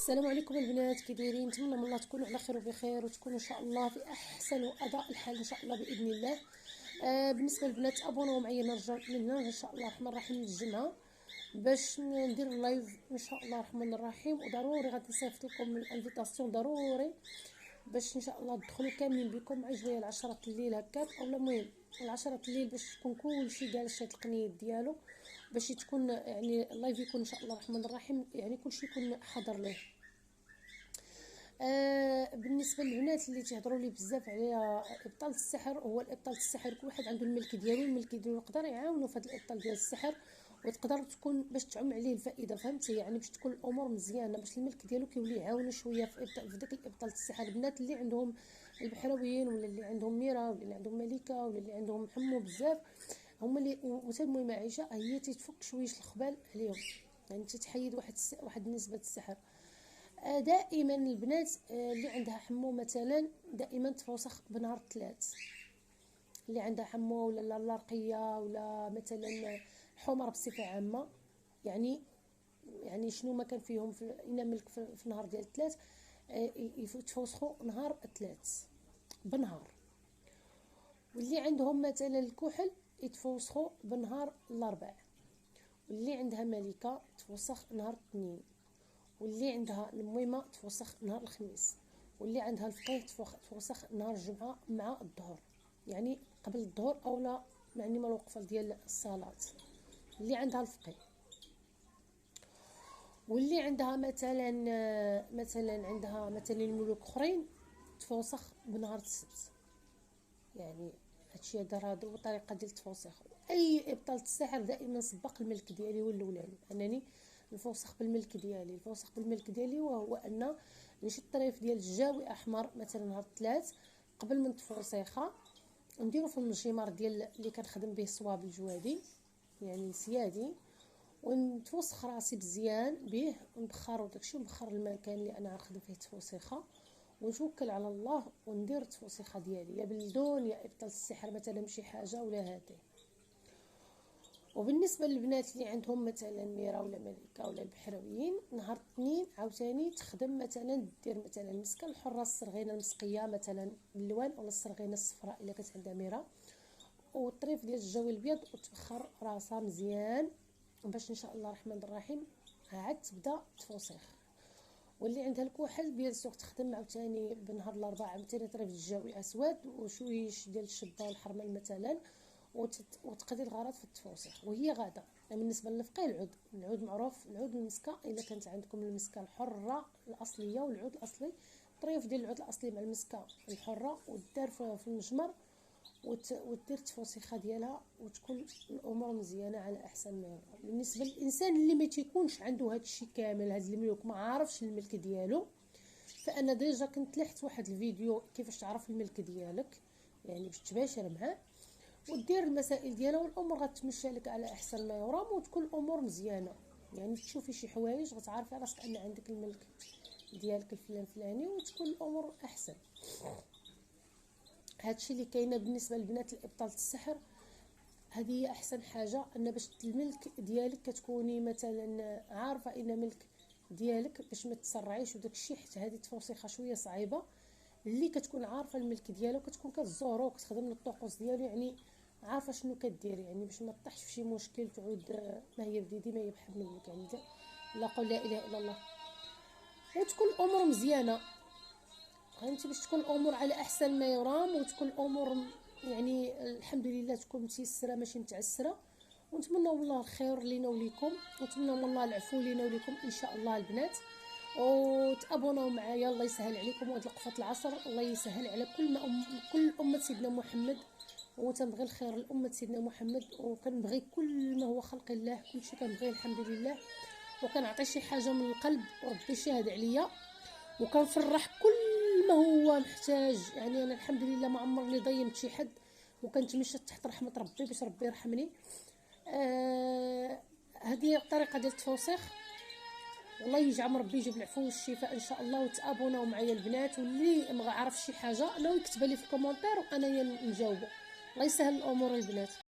السلام عليكم البنات، كي دايرين؟ نتمنى من الله تكونوا على خير وبخير وتكونوا ان شاء الله في احسن واداء الحال ان شاء الله باذن الله. بالنسبه للبنات ابوناو معايا، نرجع من هنا ان شاء الله الرحمن الرحيم للجمعه باش ندير اللايف ان شاء الله الرحمن الرحيم. وضروري غادي نصيفط لكم الانفيتاسيون ضروري باش ان شاء الله تدخلوا كاملين بكم مع جويه العشرة الليل هكاك، اولا المهم العشرة الليل باش تكون كلشي جالس هاد القنيت ديالو، باش تكون يعني اللايف يكون ان شاء الله الرحمن الرحيم، يعني كلشي يكون حاضر له. بالنسبه للبنات اللي تيهضروا لي بزاف على ابطال السحر، هو الابطال السحر كل واحد عنده الملك ديالو، الملك ديالو يقدر يعاونو في هذا الابطال ديال السحر، وتقدر تكون باش تعم عليه الفائده، فهمتي؟ يعني باش تكون الامور مزيانه، باش الملك ديالو كيولي يعاونو شويه في داك الابطال السحر. البنات اللي عندهم البحراويين ولا اللي عندهم ميرا ولا اللي عندهم ملكه ولا اللي عندهم حمو بزاف، هما اللي المهم عائشه هي تتفك شويه الخبال عليهم، يعني تتحيد واحد نسبه السحر. دائما البنات اللي عندها حمو مثلا دائما تفوسخ بنهار الثلاث، اللي عندها حمو ولا الرقيه ولا مثلا الحمر بصفه عامه، يعني شنو ما كان فيهم في ملك في النهار ديال الثلاث، يتفوسخوا نهار الثلاث بنهار. واللي عندهم مثلا الكحل يتفوسخوا بنهار الاربع، واللي عندها ملكه تفوسخ نهار الاثنين، واللي عندها الميمه تفوسخ نهار الخميس، واللي عندها الفقيه تفوسخ نهار الجمعه مع الظهر، يعني قبل الظهر اولا يعني ما الوقفه ديال الصلاه اللي عندها الفقيه. واللي عندها مثلا عندها مثلا ملوك اخرين تفوسخ بنهار السبت، يعني هادشي هذا هو الطريقه ديال التفوسخ. اي ابطال السحر دائما سبق الملك ديالي والاولاني انني نفوسخ بالملك ديالي، الفوسخ بالملك ديالي وهو ان نشد طريف ديال الجاوي احمر مثلا نهار الثلاث قبل من تفوسيخه، نديرو في المجمر ديال اللي كنخدم به الصواب الجوادي يعني سيادي، ونتوسخ راسي مزيان به ونبخر داكشي، ونبخر المكان اللي انا غنخدم فيه التفوسيخه، ونتوكل على الله وندير التفوسيخه ديالي يا بلدون يا ابطال السحر مثلا بشي حاجه ولا هادي. وبالنسبه للبنات اللي عندهم مثلا ميرا ولا ملكه ولا البحراويين، نهار الاثنين عاوتاني تخدم مثلا دير مثلا المسكه الحره السرغينه المسقيه مثلا باللوان، ولا السرغينه الصفراء الا كانت عندها ميرا، والطريف ديال الجوي الابيض، وتبخر راسها مزيان باش ان شاء الله الرحمن الرحيم عاد تبدا تفوسيخ. واللي عندها الكحل بيان سور تخدم عاوتاني بنهار الاربعاء عاوتاني طريف الجوي اسود وشويش ديال الشبه والحرمل مثلا، وتقضي الغرض في التفوسيخ وهي غاده. بالنسبه للفقيه العود معروف، العود المسكه الا كانت عندكم المسكه الحره الاصليه والعود الاصلي، طريف ديال العود الاصلي مع المسكه الحره ودار في المجمر وتدير التفوسيخه ديالها، وتكون الامور مزيانه على احسن ما يرام. بالنسبه للانسان اللي ما تيكونش عنده هذا الشيء كامل، هذا الملك ما عارفش الملك ديالو، فانا ديجا كنت لحت واحد الفيديو كيفاش تعرف الملك ديالك، يعني باش تباشر معاه ودير المسائل ديالها، والامور غتمشى لك على احسن ما يرام وتكون الامور مزيانه. يعني تشوفي شي حوايج غتعرفي راسك ان عندك الملك ديالك الفلان فلاني وتكون الامور احسن. هادشي اللي كاينه بالنسبه للبنات الابطال السحر. هذه هي احسن حاجه، ان باش الملك ديالك كتكوني مثلا عارفه ان ملك ديالك باش ما تسرعيش وداك الشيء، حيت هذه التفوسيخه شويه صعيبه. اللي كتكون عارفه الملك ديالو كتكون كتزورو وكتخدم الطقوس ديالو، يعني عارفه شنو كدير، يعني باش ما تطيحش في شي مشكل تعود ما هي بديدي ما هي بحال منك، يعني لا قول لا اله الا الله، وتكون الامور مزيانه فهمتي، باش تكون الامور على احسن ما يرام وتكون الامور يعني الحمد لله تكون متيسره ماشي متعسره. ونتمنى والله الخير لينا وليكم، ونتمنى والله العفو لينا وليكم ان شاء الله البنات. وتابوناو معايا، الله يسهل عليكم وهاد وقفه العصر، الله يسهل على كل امه سيدنا محمد، وتنبغي الخير لامه سيدنا محمد، وكنبغي كل ما هو خلق الله كلشي كنبغيه الحمد لله، وكنعطي شي حاجه من القلب وربي شاهد عليا، وكنفرح كل ما هو محتاج. يعني انا الحمد لله ما عمرني ضيمت شي حد، وكنتمشى تحت رحمه ربي باش ربي يرحمني. هذه الطريقه ديال التوسيخ، والله يجعل ربي يجيب العفو والشفاء ان شاء الله. وتابوناو معايا البنات، واللي ما عرف شي حاجه انا يكتبها لي في الكومونتير وانا نجاوبه. الله يسهل الامور البنات.